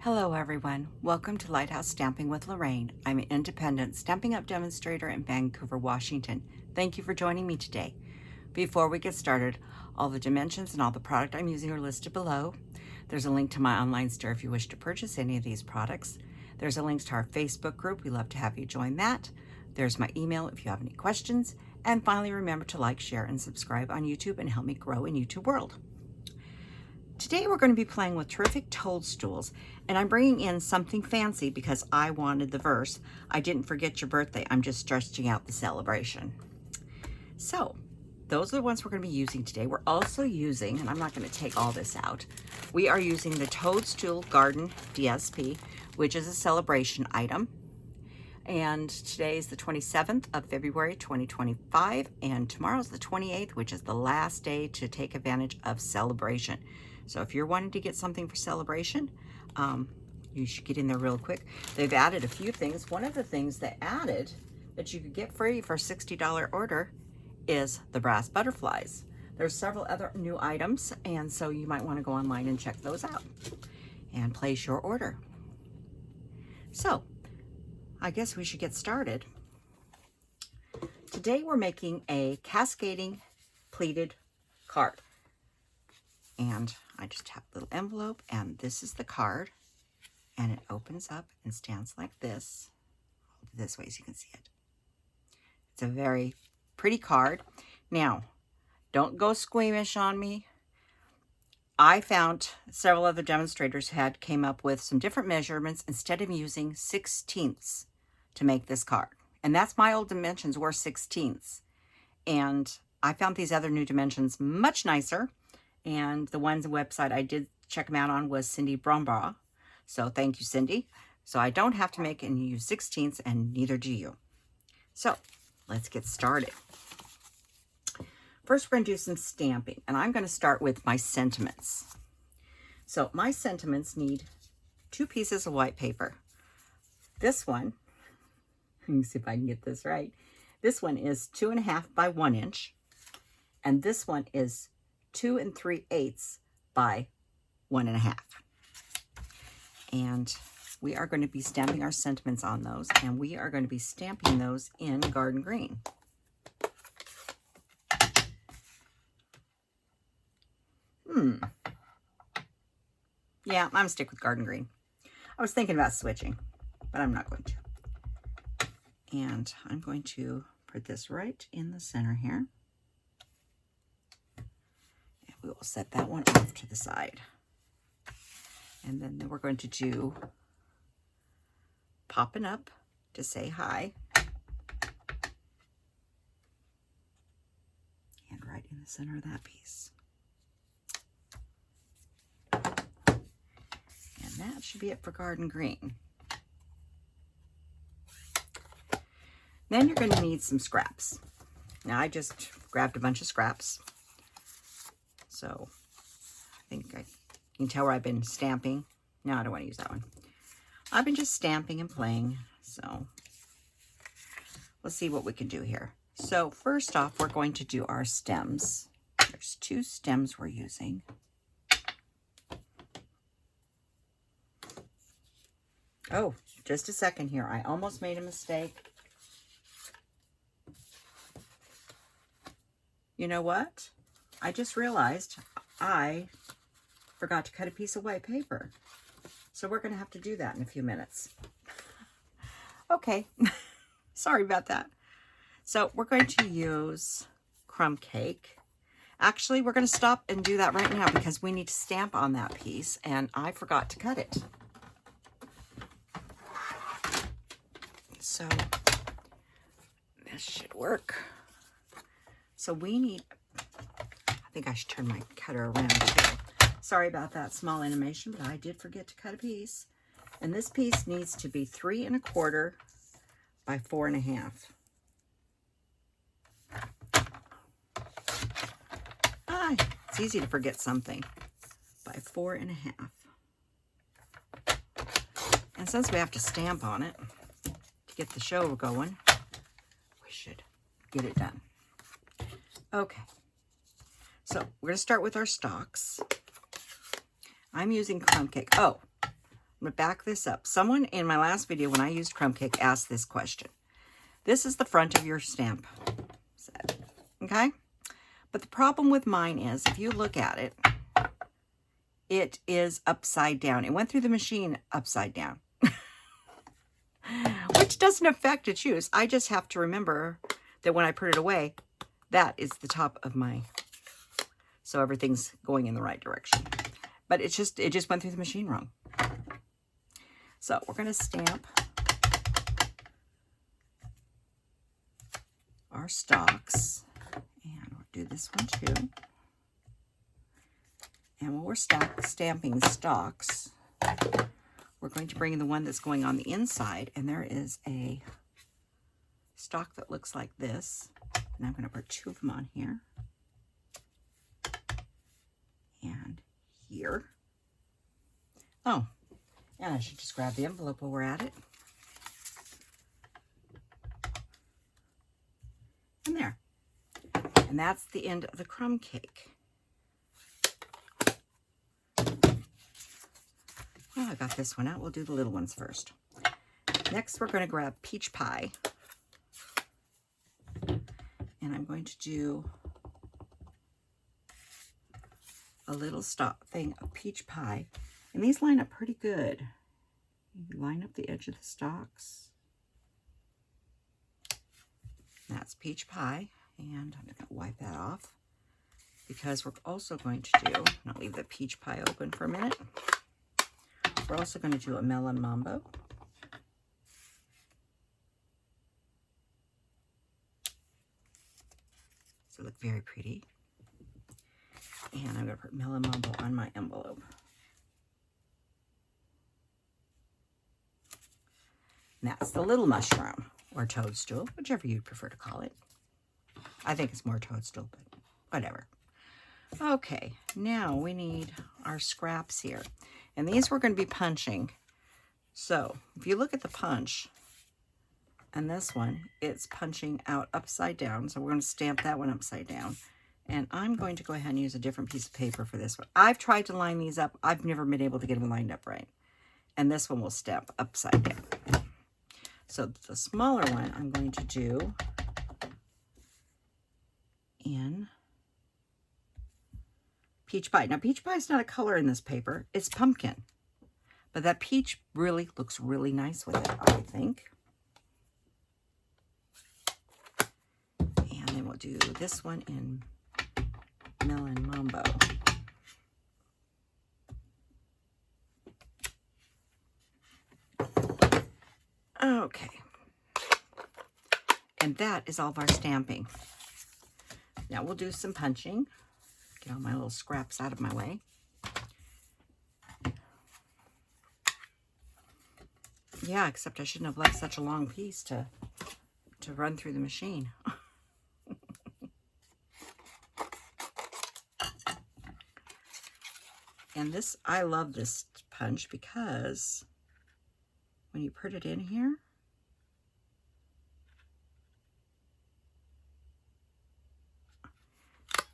Hello everyone, welcome to Lighthouse Stamping with Lorraine. I'm an independent Stampin' Up! Demonstrator in Vancouver, Washington. Thank you for joining me today. Before we get started, all the dimensions and all the product I'm using are listed below. There's a link to my online store if you wish to purchase any of these products. There's a link to our Facebook group. We'd love to have you join that. There's my email if you have any questions. And finally, remember to like, share, and subscribe on YouTube and help me grow in YouTube world. Today we're going to be playing with terrific toadstools, and I'm bringing in something fancy because I wanted the verse, "I didn't forget your birthday, I'm just stretching out the celebration." So those are the ones we're going to be using today. We're also using, and I'm not going to take all this out, we are using the Toadstool Garden DSP, which is a celebration item. And today is the 27th of February 2025, and tomorrow's the 28th, which is the last day to take advantage of celebration. So if you're wanting to get something for celebration, you should get in there real quick. They've added a few things. One of the things they added that you could get free for a $60 order is the brass butterflies. There's several other new items, and so you might want to go online and check those out and place your order. So I guess we should get started. Today we're making a cascading pleated card. And I just have a little envelope, and this is the card. And it opens up and stands like this. Hold it this way so you can see it. It's a very pretty card. Now, don't go squeamish on me. I found several other demonstrators came up with some different measurements instead of using 16ths to make this card. And that's my old dimensions were 16ths. And I found these other new dimensions much nicer. And the ones on the website I did check them out on was Cindy Brombaugh. So thank you, Cindy. So I don't have to make and use 16ths, and neither do you. So let's get started. First, we're going to do some stamping, and I'm going to start with my sentiments. So my sentiments need 2 pieces of white paper. This one, let me see if I can get this right. This one is 2.5 by 1 inch, and this one is 2 3/8 by 1.5. And we are going to be stamping our sentiments on those, and we are going to be stamping those in garden green. Yeah, I'm gonna stick with garden green. I was thinking about switching, but I'm not going to. And I'm going to put this right in the center here. And we will set that one off to the side. And then we're going to do popping up to say hi. And right in the center of that piece. And that should be it for garden green. Then you're going to need some scraps. Now I just grabbed a bunch of scraps. So I think you can tell where I've been stamping. No, I don't want to use that one. I've been just stamping and playing. So let's see what we can do here. So first off, we're going to do our stems. There's 2 stems we're using. Oh, just a second here. I almost made a mistake. You know what? I just realized I forgot to cut a piece of white paper. So we're going to have to do that in a few minutes. Okay. Sorry about that. So we're going to use crumb cake. Actually, we're going to stop and do that right now because we need to stamp on that piece, and I forgot to cut it. So this should work. So we need, I think I should turn my cutter around too. Sorry about that small animation, but I did forget to cut a piece. And this piece needs to be 3 1/4 by 4 1/2. It's easy to forget something. By 4 1/2. And since we have to stamp on it to get the show going, we should get it done. Okay, so we're going to start with our stalks. I'm using crumb cake. Oh, going to back this up. Someone in my last video when I used crumb cake asked this question. This is the front of your stamp set, okay? But the problem with mine is, if you look at it, it is upside down. It went through the machine upside down, which doesn't affect its use. I just have to remember that when I put it away, that is the top of my, so everything's going in the right direction. But it just went through the machine wrong. So we're going to stamp our stalks, and we'll do this one too. And when we're stamping stalks, we're going to bring in the one that's going on the inside, and there is a stalk that looks like this, and I'm going to put 2 of them on here and here. Oh, and I should just grab the envelope while we're at it. And there. And that's the end of the crumb cake. Well, I got this one out. We'll do the little ones first. Next, we're going to grab peach pie. And I'm going to do a little thing of peach pie. And these line up pretty good. You line up the edge of the stalks. That's peach pie. And I'm going to wipe that off, because we're also going to do, I'll leave the peach pie open for a minute. We're also going to do a melon mambo. So look very pretty. And I'm going to put melon mambo on my envelope. And that's the little mushroom, or toadstool, whichever you'd prefer to call it. I think it's more toadstool, but whatever. Okay, now we need our scraps here. And these we're going to be punching. So if you look at the punch, and this one, it's punching out upside down. So we're going to stamp that one upside down. And I'm going to go ahead and use a different piece of paper for this one. I've tried to line these up. I've never been able to get them lined up right. And this one will stamp upside down. So the smaller one I'm going to do in peach pie. Now, peach pie is not a color in this paper. It's pumpkin. But that peach really looks really nice with it, I think. And then we'll do this one in melon mambo. Okay. And that is all of our stamping. Now we'll do some punching. Get all my little scraps out of my way. Yeah, except I shouldn't have left such a long piece to run through the machine. And this, I love this punch because when you put it in here,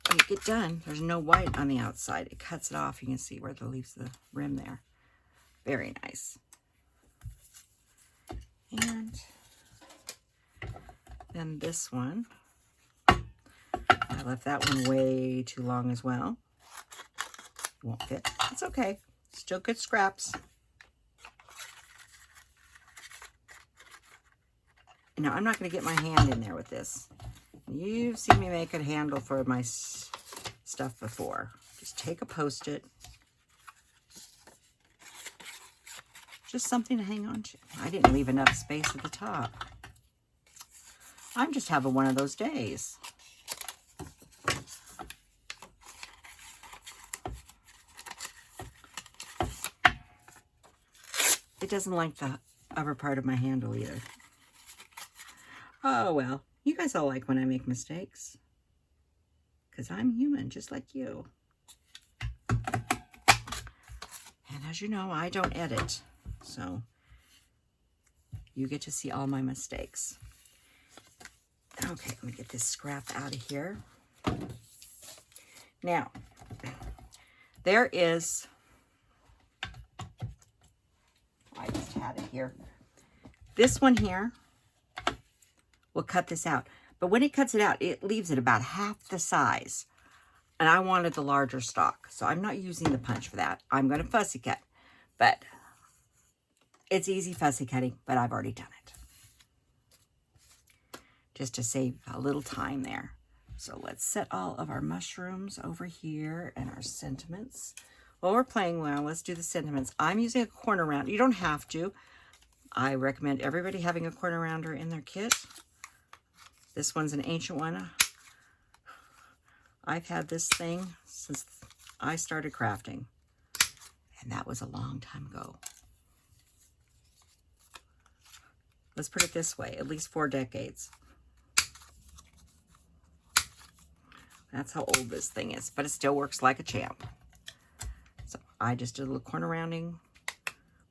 when you get done, there's no white on the outside. It cuts it off. You can see where it leaves the rim there. Very nice. And then this one, I left that one way too long as well. Won't fit. It's okay. Still good scraps. Now, I'm not going to get my hand in there with this. You've seen me make a handle for my stuff before. Just take a Post-it. Just something to hang on to. I didn't leave enough space at the top. I'm just having one of those days. It doesn't like the upper part of my handle either. Oh, well. You guys all like when I make mistakes. Because I'm human, just like you. And as you know, I don't edit. So, you get to see all my mistakes. Okay, let me get this scrap out of here. Now, there is had it here. This one here will cut this out. But when it cuts it out, it leaves it about half the size. And I wanted the larger stalk. So I'm not using the punch for that. I'm going to fussy cut. But it's easy fussy cutting, but I've already done it. Just to save a little time there. So let's set all of our mushrooms over here and our sentiments. While we're playing well, let's do the sentiments. I'm using a corner round. You don't have to. I recommend everybody having a corner rounder in their kit. This one's an ancient one. I've had this thing since I started crafting. And that was a long time ago. Let's put it this way, at least 4 decades. That's how old this thing is, but it still works like a champ. So I just did a little corner rounding,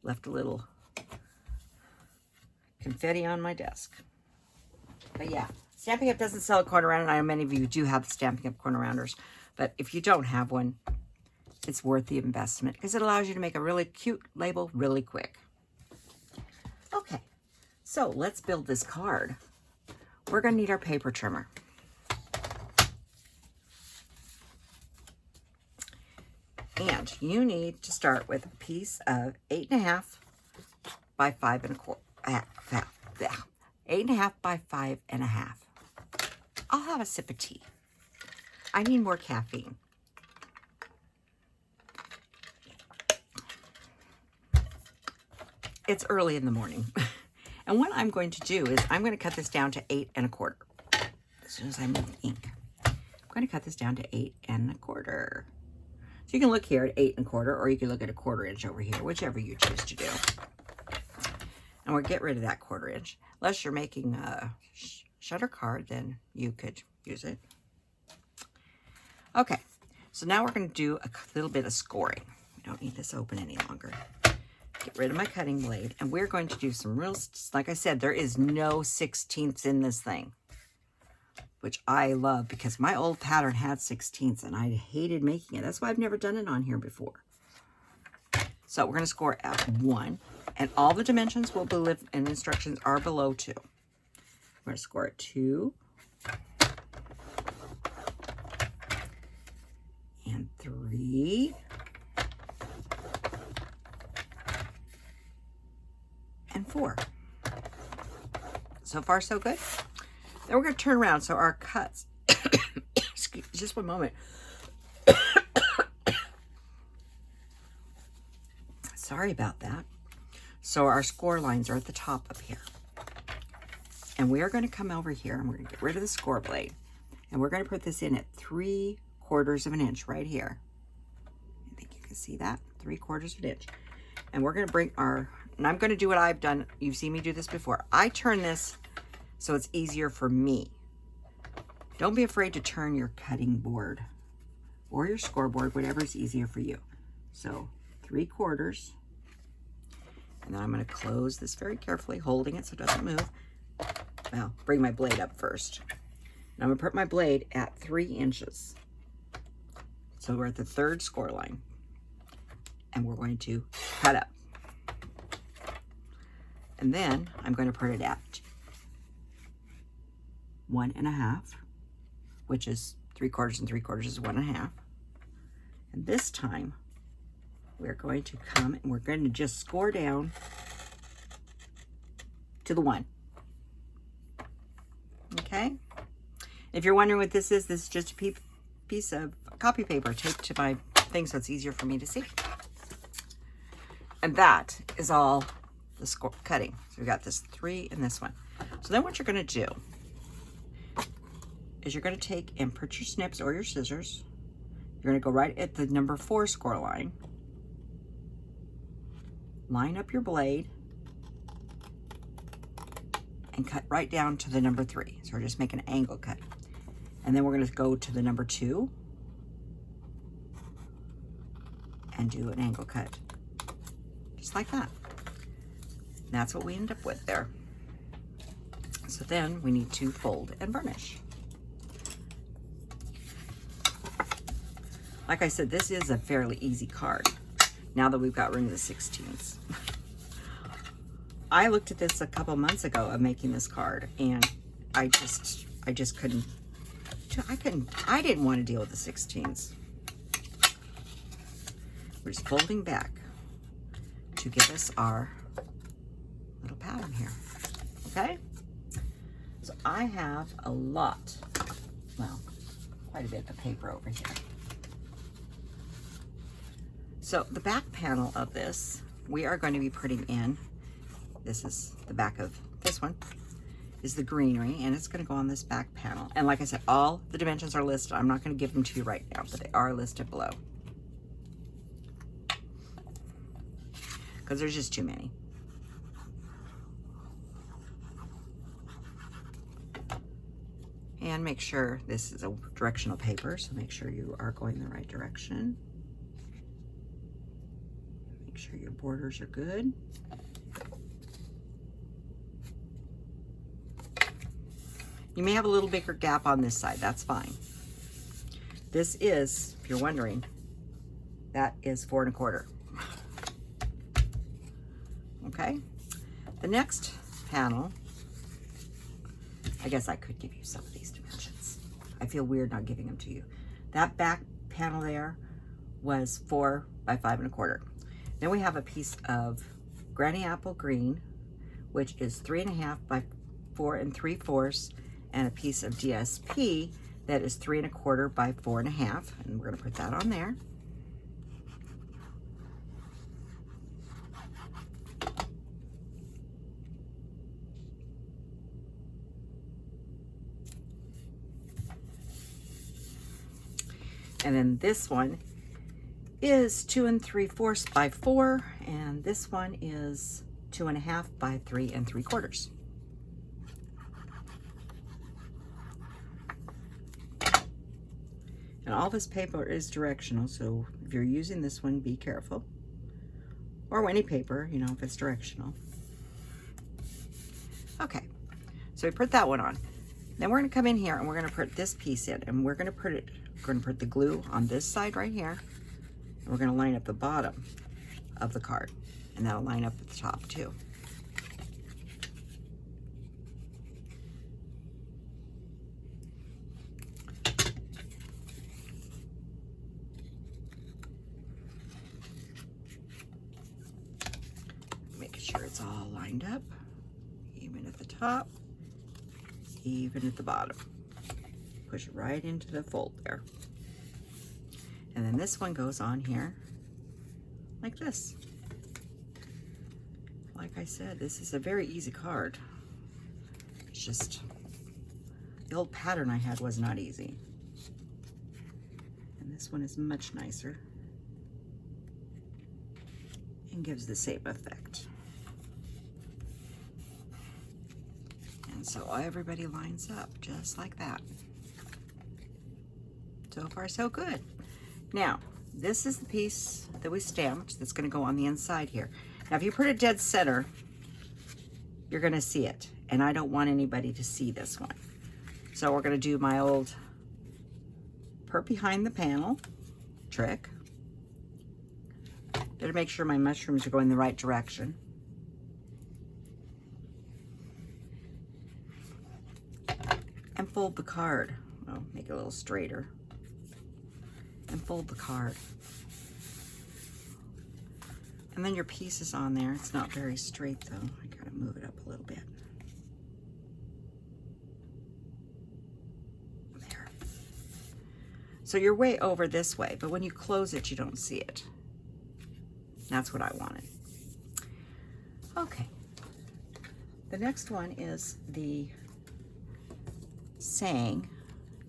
left a little confetti on my desk. But yeah, Stampin' Up! Doesn't sell a corner rounder. I know many of you do have the Stampin' Up! Corner rounders, but if you don't have one, it's worth the investment because it allows you to make a really cute label really quick. Okay, so let's build this card. We're going to need our paper trimmer. And you need to start with a piece of 8.5 by 5 1/4. 8.5 by 5 1/2. I'll have a sip of tea. I need more caffeine. It's early in the morning. And what I'm going to do is I'm going to cut this down to 8 1/4. As soon as I move the ink. I'm going to cut this down to 8 1/4. So you can look here at 8 1/4, or you can look at a 1/4 inch over here, whichever you choose to do. And we'll get rid of that 1/4 inch. Unless you're making a shutter card, then you could use it. Okay, so now we're going to do a little bit of scoring. We don't need this open any longer. Get rid of my cutting blade, and we're going to do some real, like I said, there is no 16ths in this thing, which I love because my old pattern had 16ths and I hated making it. That's why I've never done it on here before. So we're going to score at 1, and all the dimensions will be and instructions are below 2. We're going to score at 2 and 3 and 4. So far, so good. Then we're going to turn around. So our cuts, excuse, just one moment. Sorry about that. So our score lines are at the top up here. And we are going to come over here and we're going to get rid of the score blade. And we're going to put this in at 3/4 of an inch right here. I think you can see that, 3/4 of an inch. And we're going to bring our, and I'm going to do what I've done. You've seen me do this before. I turn this so it's easier for me. Don't be afraid to turn your cutting board or your scoreboard, whatever is easier for you. So 3/4. And then I'm going to close this very carefully, holding it so it doesn't move. Well, bring my blade up first. And I'm going to put my blade at 3 inches. So we're at the 3rd score line. And we're going to cut up. And then I'm going to put it at 1 1/2, which is 3/4 and 3/4 is 1 1/2. And this time we're going to come and we're going to just score down to the 1. Okay? If you're wondering what this is just a piece of copy paper taped to my thing so it's easier for me to see. And that is all the score cutting. So we got this 3 and this one. So then what you're going to do is you're going to take and put your snips or your scissors. You're going to go right at the number 4 score line. Line up your blade and cut right down to the number 3. So we're just making an angle cut. And then we're going to go to the number 2 and do an angle cut. Just like that. And that's what we end up with there. So then we need to fold and burnish. Like I said, this is a fairly easy card now that we've got rid of the 16ths. I looked at this a couple months ago of making this card, and I just couldn't. I didn't want to deal with the 16s. We're just folding back to give us our little pattern here. Okay? So I have a lot, well, quite a bit of paper over here. So the back panel of this, we are going to be putting in, this is the back of this one, is the greenery, and it's going to go on this back panel. And like I said, all the dimensions are listed. I'm not going to give them to you right now, but they are listed below, because there's just too many. And make sure this is a directional paper, so make sure you are going the right direction. Make sure your borders are good. You may have a little bigger gap on this side, that's fine. This is, if you're wondering, that is 4 1/4. Okay, the next panel, I guess I could give you some of these dimensions. I feel weird not giving them to you. That back panel there was 4 by 5 1/4. Then we have a piece of Granny Apple Green, which is 3 1/2 by 4 3/4, and a piece of DSP that is 3 1/4 by 4 1/2, and we're going to put that on there. And then this one is 2 3/4 by 4, and this one is 2 1/2 by 3 3/4. And all this paper is directional, so if you're using this one, be careful. Or any paper, you know, if it's directional. Okay, so we put that one on. Then we're going to come in here and we're going to put this piece in, and we're going to put the glue on this side right here, and we're going to line up the bottom of the card, and that'll line up at the top too. Making sure it's all lined up, even at the top, even at the bottom. Push it right into the fold there. And then this one goes on here like this. Like I said, this is a very easy card. It's just, the old pattern I had was not easy. And this one is much nicer and gives the same effect. And so everybody lines up just like that. So far, so good. Now, this is the piece that we stamped that's going to go on the inside here. Now, if you put it dead center, you're going to see it. And I don't want anybody to see this one. So we're going to do my old put behind the panel trick. Better make sure my mushrooms are going the right direction. And fold the card. Well, make it a little straighter. And fold the card. And then your piece is on there. It's not very straight though. I gotta move it up a little bit. There. So you're way over this way, but when you close it, you don't see it. That's what I wanted. Okay. The next one is the saying.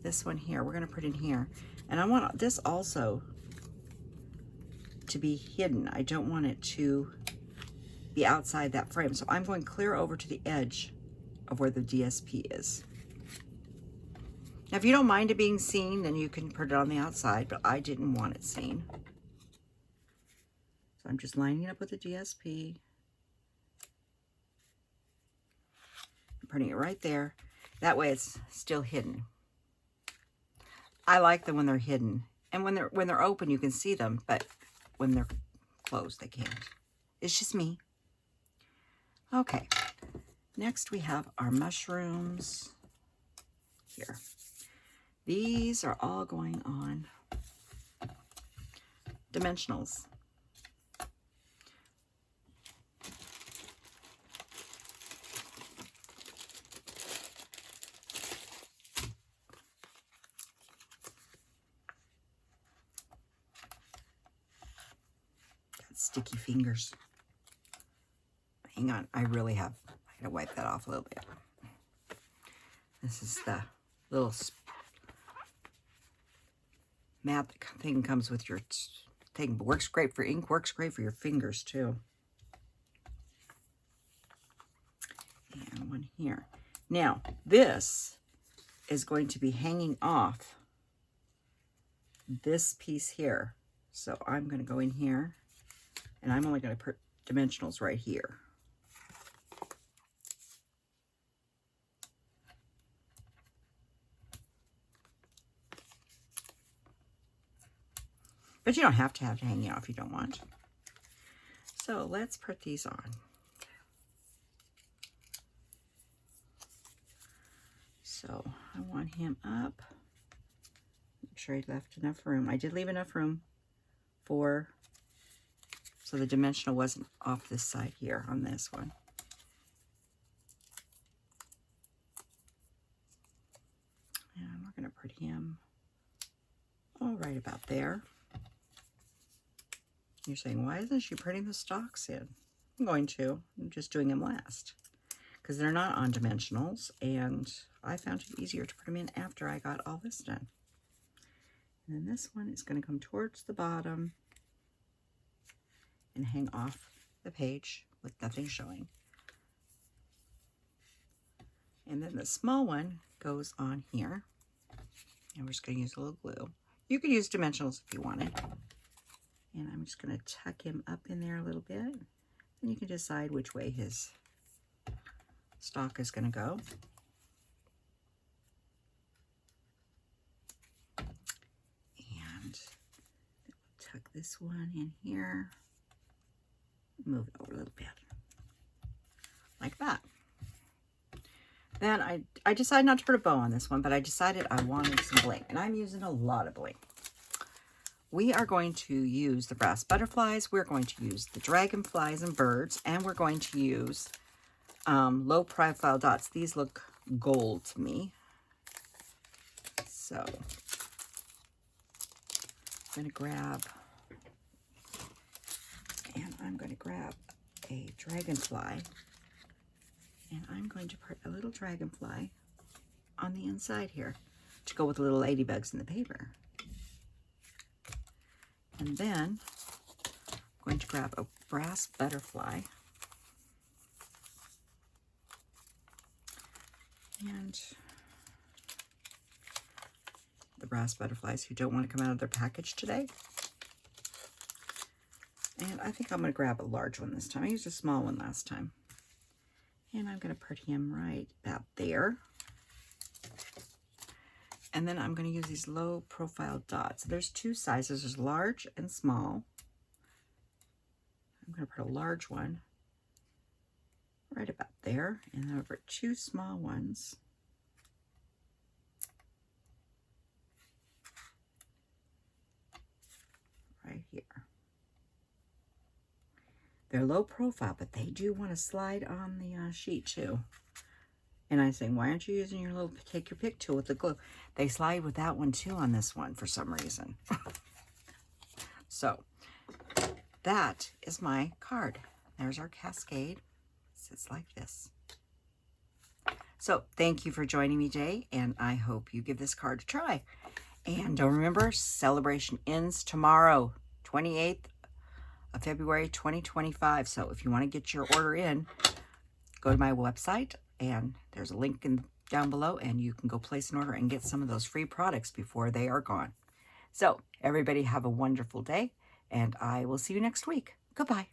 This one here, we're gonna put in here. And I want this also to be hidden. I don't want it to be outside that frame. So I'm going clear over to the edge of where the DSP is. Now, if you don't mind it being seen, then you can put it on the outside, but I didn't want it seen. So I'm just lining it up with the DSP. I'm putting it right there. That way it's still hidden. I like them when they're hidden. And when they're open, you can see them, but when they're closed, they can't. It's just me. Okay, next we have our mushrooms here. These are all going on dimensionals. Got sticky fingers. Hang on, I gotta wipe that off a little bit. This is the little mat thing comes with your thing. Works great for ink, works great for your fingers too. And one here. Now, this is going to be hanging off this piece here. So I'm going to go in here, and I'm only going to put dimensionals right here. But you don't have to have it hanging off if you don't want. So let's put these on. So I want him up. Make sure I left enough room. I did leave enough room so the dimensional wasn't off this side here on this one. And we're going to put him all right about there. You're saying, why isn't she putting the stalks in? I'm going to. I'm just doing them last because they're not on dimensionals, and I found it easier to put them in after I got all this done. And then this one is going to come towards the bottom and hang off the page with nothing showing. And then the small one goes on here. And we're just going to use a little glue. You could use dimensionals if you wanted. And I'm just going to tuck him up in there a little bit. And you can decide which way his stalk is going to go. And tuck this one in here. Move it over a little bit. Like that. Then I decided not to put a bow on this one, but I decided I wanted some bling. And I'm using a lot of bling. We are going to use the brass butterflies. We're going to use the dragonflies and birds. And we're going to use low profile dots. These look gold to me. So I'm going to grab a dragonfly. And I'm going to put a little dragonfly on the inside here to go with the little ladybugs in the paper. And then I'm going to grab a brass butterfly. And the brass butterflies who don't want to come out of their package today. And I think I'm going to grab a large one this time. I used a small one last time. And I'm going to put him right about there. And then I'm going to use these low profile dots. There's two sizes. There's large and small. I'm going to put a large one right about there. And then over two small ones right here. They're low profile, but they do want to slide on the sheet too. And I'm saying, why aren't you using your little take your pick tool with the glue? They slide with that one too on this one for some reason. So that is my card. There's our cascade. It sits like this. So thank you for joining me today, and I hope you give this card a try. And don't remember, celebration ends tomorrow, 28th of February 2025. So if you want to get your order in, go to my website, and there's a link down below, and you can go place an order and get some of those free products before they are gone. So everybody have a wonderful day, and I will see you next week. Goodbye.